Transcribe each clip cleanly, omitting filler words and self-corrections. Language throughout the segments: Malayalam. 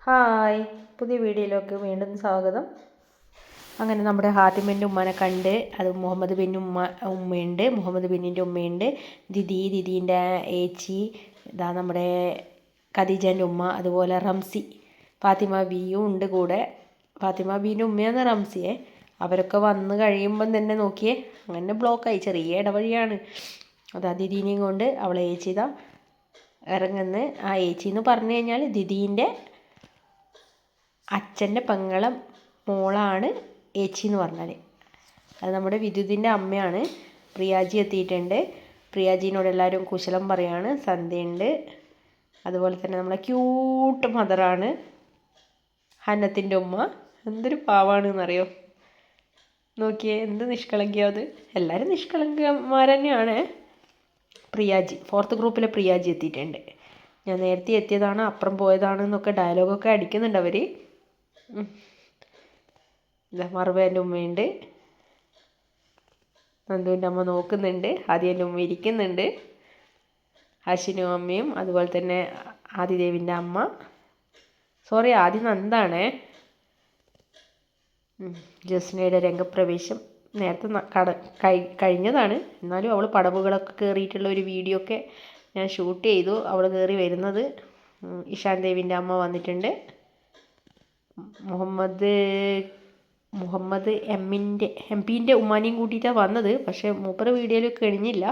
ഹായ്, പുതിയ വീഡിയോയിലേക്ക് വീണ്ടും സ്വാഗതം. അങ്ങനെ നമ്മുടെ ഹാത്തിമിൻ്റെ ഉമ്മാനെ കണ്ട്, അത് മുഹമ്മദ് ബിൻ ഉമ്മയുണ്ട്, മുഹമ്മദ് ബിന്നിൻ്റെ ഉമ്മയുണ്ട്, ദിദീൻ്റെ ഏച്ചി, ഇതാ നമ്മുടെ ഖദീജേൻ്റെ ഉമ്മ, അതുപോലെ റംസി ഫാത്തിമ ബിയും ഉണ്ട് കൂടെ. ഫാത്തിമ ബീൻ്റെ ഉമ്മയാണ് റംസിയെ. അവരൊക്കെ വന്ന് കഴിയുമ്പം തന്നെ നോക്കിയേ, അങ്ങനെ ബ്ലോക്കായി, ചെറിയ ഇടവഴിയാണ്. അതാ ദിദീനെയും കൊണ്ട് അവളെ ഏച്ചി ഇതാ ഇറങ്ങുന്നു. ആ ഏച്ചി എന്ന് പറഞ്ഞു കഴിഞ്ഞാൽ ദിദീൻ്റെ അച്ഛൻ്റെ പെങ്ങളെ മോളാണ് ഏച്ചി എന്ന് പറഞ്ഞാൽ. അത് നമ്മുടെ വിദ്യുതിൻ്റെ അമ്മയാണ്. പ്രിയാജി എത്തിയിട്ടുണ്ട്. പ്രിയാജീനോട് എല്ലാവരും കുശലം പറയാണ്. സന്ധ്യയുണ്ട്, അതുപോലെ തന്നെ നമ്മളെ ക്യൂട്ട് മദറാണ് ഹന്നത്തിൻ്റെ ഉമ്മ. എന്തൊരു പാവാണെന്നറിയോ, നോക്കിയേ എന്ത് നിഷ്കളങ്കിയോ അത്. എല്ലാവരും നിഷ്കളങ്കന്മാർ തന്നെയാണ്. പ്രിയാജി 4th ഗ്രൂപ്പിലെ പ്രിയാജി എത്തിയിട്ടുണ്ട്. ഞാൻ നേരത്തെ എത്തിയതാണ്, അപ്പുറം പോയതാണ് എന്നൊക്കെ ഡയലോഗൊക്കെ അടിക്കുന്നുണ്ട് അവർ. ഇതാ മറുപേൻ്റെ ഉമ്മയുണ്ട്, നന്ദുവിൻ്റെ അമ്മ നോക്കുന്നുണ്ട്, ആദിയൻ്റെ ഉമ്മ ഇരിക്കുന്നുണ്ട്, ഹഷിനും അമ്മയും, അതുപോലെ തന്നെ ആദിദേവിൻ്റെ അമ്മ, സോറി ആദി നന്ദാണേ. ജസ്നയുടെ രംഗപ്രവേശം നേരത്തെ കഴിഞ്ഞതാണ്. എന്നാലും അവൾ പടവുകളൊക്കെ കയറിയിട്ടുള്ള ഒരു വീഡിയോ ഒക്കെ ഞാൻ ഷൂട്ട് ചെയ്തു. അവൾ കയറി വരുന്നത്. ഇഷാൻ ദേവിൻ്റെ അമ്മ വന്നിട്ടുണ്ട്. മുഹമ്മദ് എംപിൻ്റെ ഉമ്മാനെയും കൂട്ടിയിട്ടാണ് വന്നത്. പക്ഷേ മൂപ്പര വീഡിയോയിൽ കഴിഞ്ഞില്ല.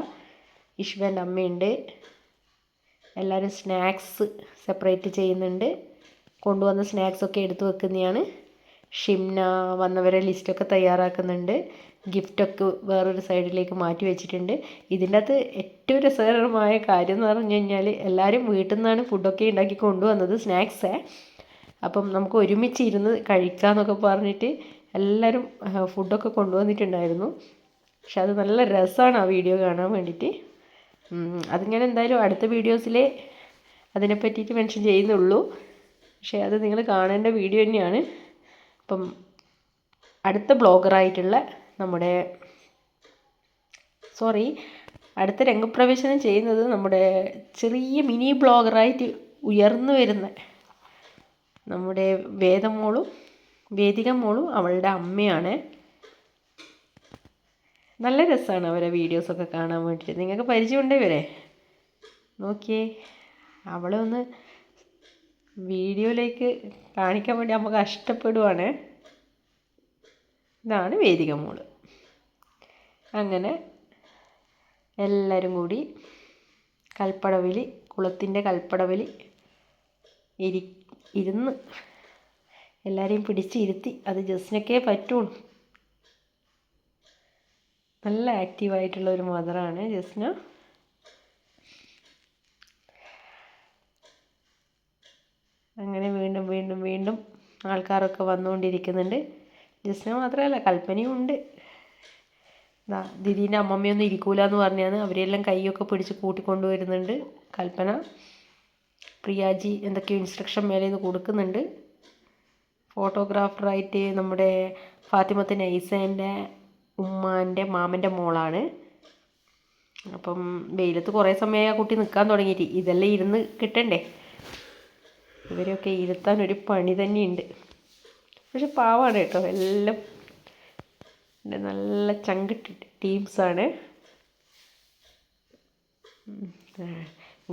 ഇഷ്വേൻ്റെ അമ്മയുണ്ട്. എല്ലാവരും സ്നാക്സ് സെപ്പറേറ്റ് ചെയ്യുന്നുണ്ട്. കൊണ്ടുവന്ന സ്നാക്സൊക്കെ എടുത്തു വെക്കുന്നതാണ്. ഷിംന വന്നവരെ ലിസ്റ്റൊക്കെ തയ്യാറാക്കുന്നുണ്ട്. ഗിഫ്റ്റൊക്കെ വേറൊരു സൈഡിലേക്ക് മാറ്റി വെച്ചിട്ടുണ്ട്. ഇതിൻ്റെ അകത്ത് ഏറ്റവും രസകരമായ കാര്യം എന്ന് പറഞ്ഞു കഴിഞ്ഞാൽ എല്ലാവരും വീട്ടിൽ നിന്നാണ് ഫുഡൊക്കെ ഉണ്ടാക്കി കൊണ്ടുവന്നത്, സ്നാക്സേ. അപ്പം നമുക്ക് ഒരുമിച്ച് ഇരുന്ന് കഴിക്കാമെന്നൊക്കെ പറഞ്ഞിട്ട് എല്ലാവരും ഫുഡൊക്കെ കൊണ്ടുവന്നിട്ടുണ്ടായിരുന്നു. പക്ഷെ അത് നല്ല രസമാണ് ആ വീഡിയോ കാണാൻ വേണ്ടിയിട്ട്. അതിങ്ങനെ എന്തായാലും അടുത്ത വീഡിയോസിൽ അതിനെ പറ്റിയിട്ട് മെൻഷൻ ചെയ്യുന്നുള്ളൂ. പക്ഷേ അത് നിങ്ങൾ കാണേണ്ട വീഡിയോ തന്നെയാണ്. അപ്പം അടുത്ത ബ്ലോഗറായിട്ടുള്ള അടുത്ത രംഗപ്രവേശനം ചെയ്യുന്നത് നമ്മുടെ ചെറിയ മിനി ബ്ലോഗറായിട്ട് ഉയർന്നു വരുന്ന നമ്മുടെ വേദിക മോളും അവളുടെ അമ്മയാണ്. നല്ല രസമാണ് അവരെ വീഡിയോസൊക്കെ കാണാൻ വേണ്ടിയിട്ട്. നിങ്ങൾക്ക് പരിചയമുണ്ടോ ഇവരെ? നോക്കിയേ, അവളെ ഒന്ന് വീഡിയോയിലേക്ക് കാണിക്കാൻ വേണ്ടി നമുക്ക് കഷ്ടപ്പെടുവാണ്. ഇതാണ് വേദിക മോള്. അങ്ങനെ എല്ലാവരും കൂടി കുളത്തിൻ്റെ കൽപ്പടവിൽ ഇരുന്ന് എല്ലാവരെയും പിടിച്ചിരുത്തി. അത് ജസ്നക്കേ പറ്റുള്ളൂ. നല്ല ആക്റ്റീവായിട്ടുള്ള ഒരു മദറാണ് ജസ്ന. അങ്ങനെ വീണ്ടും വീണ്ടും വീണ്ടും ആൾക്കാരൊക്കെ വന്നുകൊണ്ടിരിക്കുന്നുണ്ട്. ജസ്ന മാത്രമല്ല, കൽപ്പനയും ഉണ്ട്. ദിദീൻ്റെ അമ്മമ്മയൊന്നും ഇരിക്കൂല എന്ന് പറഞ്ഞാണ് അവരെല്ലാം കൈയൊക്കെ പിടിച്ച് കൂട്ടിക്കൊണ്ടുവരുന്നുണ്ട്. കൽപ്പന പ്രിയാജി എന്തൊക്കെയോ ഇൻസ്ട്രക്ഷൻ മേലെ നിന്ന് കൊടുക്കുന്നുണ്ട്. ഫോട്ടോഗ്രാഫറായിട്ട് നമ്മുടെ ഫാത്തിമത്ത് നൈസേൻ്റെ ഉമ്മാൻ്റെ മാമൻ്റെ മോളാണ്. അപ്പം വെയിലത്ത് കുറേ സമയമായി ആ കുട്ടി നിൽക്കാൻ തുടങ്ങിയിട്ട്. ഇതെല്ലാം ഇരുന്ന് കിട്ടണ്ടേ, ഇവരെയൊക്കെ ഇരുത്താൻ ഒരു പണി തന്നെയുണ്ട്. പക്ഷെ പാവാണ് കേട്ടോ, എല്ലാം നല്ല ചങ്ക് ടീംസാണ്.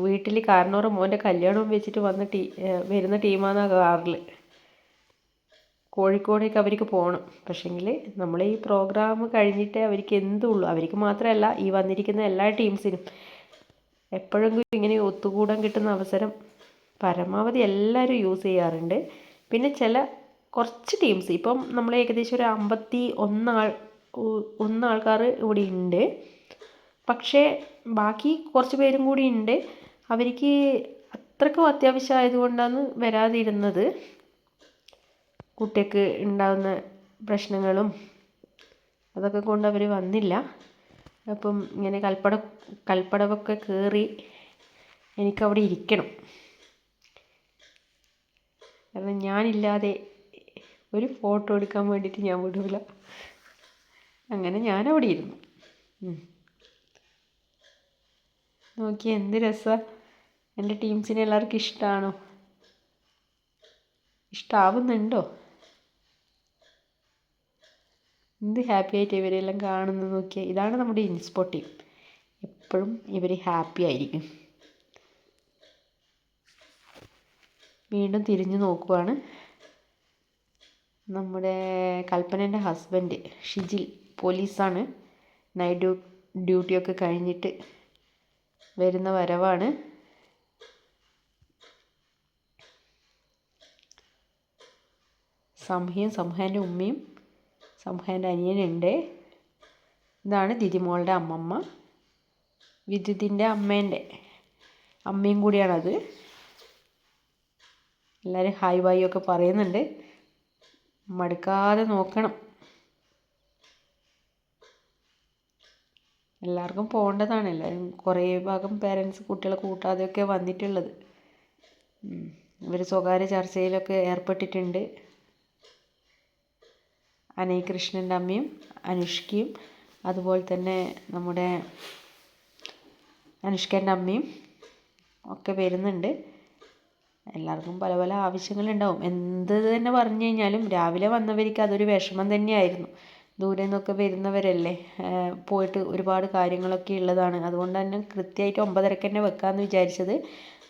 വീട്ടിൽ കാരണവർ മോൻ്റെ കല്യാണവും വെച്ചിട്ട് വരുന്ന ടീമാണ് കാറിൽ. കോഴിക്കോടേക്ക് അവർക്ക് പോകണം. പക്ഷേങ്കിൽ നമ്മൾ ഈ പ്രോഗ്രാം കഴിഞ്ഞിട്ടേ അവർക്ക് എന്തുള്ളൂ. അവർക്ക് മാത്രമല്ല, ഈ വന്നിരിക്കുന്ന എല്ലാ ടീംസിനും എപ്പോഴെങ്കിലും ഇങ്ങനെ ഒത്തുകൂടാൻ കിട്ടുന്ന അവസരം പരമാവധി എല്ലാവരും യൂസ് ചെയ്യാറുണ്ട്. പിന്നെ കുറച്ച് ടീംസ്, ഇപ്പം നമ്മൾ ഏകദേശം ഒരു 51 ആൾക്കാർ ഇവിടെ ഉണ്ട്. പക്ഷേ ബാക്കി കുറച്ച് പേരും കൂടി ഉണ്ട്. അവർക്ക് അത്രയ്ക്കും അത്യാവശ്യമായതുകൊണ്ടാണ് വരാതിരുന്നത്. കുട്ടിക്ക് ഉണ്ടാകുന്ന പ്രശ്നങ്ങളും അതൊക്കെ കൊണ്ട് അവർ വന്നില്ല. അപ്പം ഇങ്ങനെ കൽപ്പടവൊക്കെ കയറി എനിക്കവിടെ ഇരിക്കണം. കാരണം ഞാനില്ലാതെ ഒരു ഫോട്ടോ എടുക്കാൻ വേണ്ടിയിട്ട് ഞാൻ വിടില്ല. അങ്ങനെ ഞാനവിടെ ഇരുന്നു. നോക്കി എന്ത് രസമാണ്. എൻ്റെ ടീംസിനെ എല്ലാവർക്കും ഇഷ്ടമാണോ? ഇഷ്ടമാവുന്നുണ്ടോ? എന്ത് ഹാപ്പി ആയിട്ട് ഇവരെല്ലാം കാണുന്നത് നോക്കിയാൽ. ഇതാണ് നമ്മുടെ ഇൻസ്പോ ടീം. എപ്പോഴും ഇവർ ഹാപ്പി ആയിരിക്കും. വീണ്ടും തിരിഞ്ഞു നോക്കുവാണ്. നമ്മുടെ കൽപ്പനേൻ്റെ ഹസ്ബൻഡ് ഷിജിൽ പോലീസാണ്. നൈറ്റ് ഡ്യൂട്ടിയൊക്കെ കഴിഞ്ഞിട്ട് വരുന്ന വരവാണ്. സംഹാൻ്റെ ഉമ്മയും സംഹാൻ്റെ അനിയനുണ്ട്. ഇതാണ് ദിദിമോളുടെ അമ്മമ്മ. വിദ്യുത്തിൻ്റെ അമ്മയും കൂടിയാണത്. എല്ലാവരും ഹായ് ബായ് ഒക്കെ പറയുന്നുണ്ട്. മടുക്കാതെ നോക്കണം. എല്ലാവർക്കും പോകേണ്ടതാണ്. എല്ലാവരും കുറേ ഭാഗം പേരൻസ് കുട്ടികളെ കൂട്ടാതെയൊക്കെ വന്നിട്ടുള്ളത്. ഇവർ സ്വകാര്യ ചർച്ചയിലൊക്കെ ഏർപ്പെട്ടിട്ടുണ്ട്. അനയകൃഷ്ണൻ്റെ അമ്മയും അനുഷ്കയും അതുപോലെ തന്നെ നമ്മുടെ അനുഷ്കേൻ്റെ അമ്മയും ഒക്കെ വരുന്നുണ്ട്. എല്ലാവർക്കും പല പല ആവശ്യങ്ങളുണ്ടാവും. എന്ത് തന്നെ പറഞ്ഞു കഴിഞ്ഞാലും രാവിലെ വന്നവർക്ക് അതൊരു വിഷമം തന്നെയായിരുന്നു. ദൂരെ നിന്നൊക്കെ വരുന്നവരല്ലേ, പോയിട്ട് ഒരുപാട് കാര്യങ്ങളൊക്കെ ഉള്ളതാണ്. അതുകൊണ്ട് തന്നെ കൃത്യമായിട്ട് 9:30 തന്നെ വെക്കാമെന്ന് വിചാരിച്ചത്.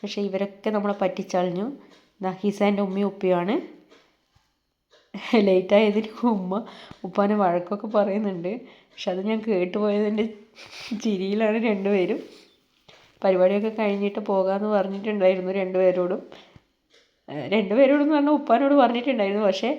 പക്ഷേ ഇവരൊക്കെ നമ്മളെ പറ്റിച്ചളഞ്ഞു. ഹിസാൻ്റെ ഉമ്മയും ഉപ്പയുമാണ്. ലേറ്റായതിന് ഉപ്പാനെ വഴക്കൊക്കെ പറയുന്നുണ്ട്. പക്ഷെ അത് ഞാൻ കേട്ടുപോയതിൻ്റെ ചിരിയിലാണ് രണ്ടുപേരും. പരിപാടിയൊക്കെ കഴിഞ്ഞിട്ട് പോകാമെന്ന് പറഞ്ഞിട്ടുണ്ടായിരുന്നു രണ്ടുപേരോടും എന്ന് പറഞ്ഞാൽ ഉപ്പാനോട് പറഞ്ഞിട്ടുണ്ടായിരുന്നു. പക്ഷേ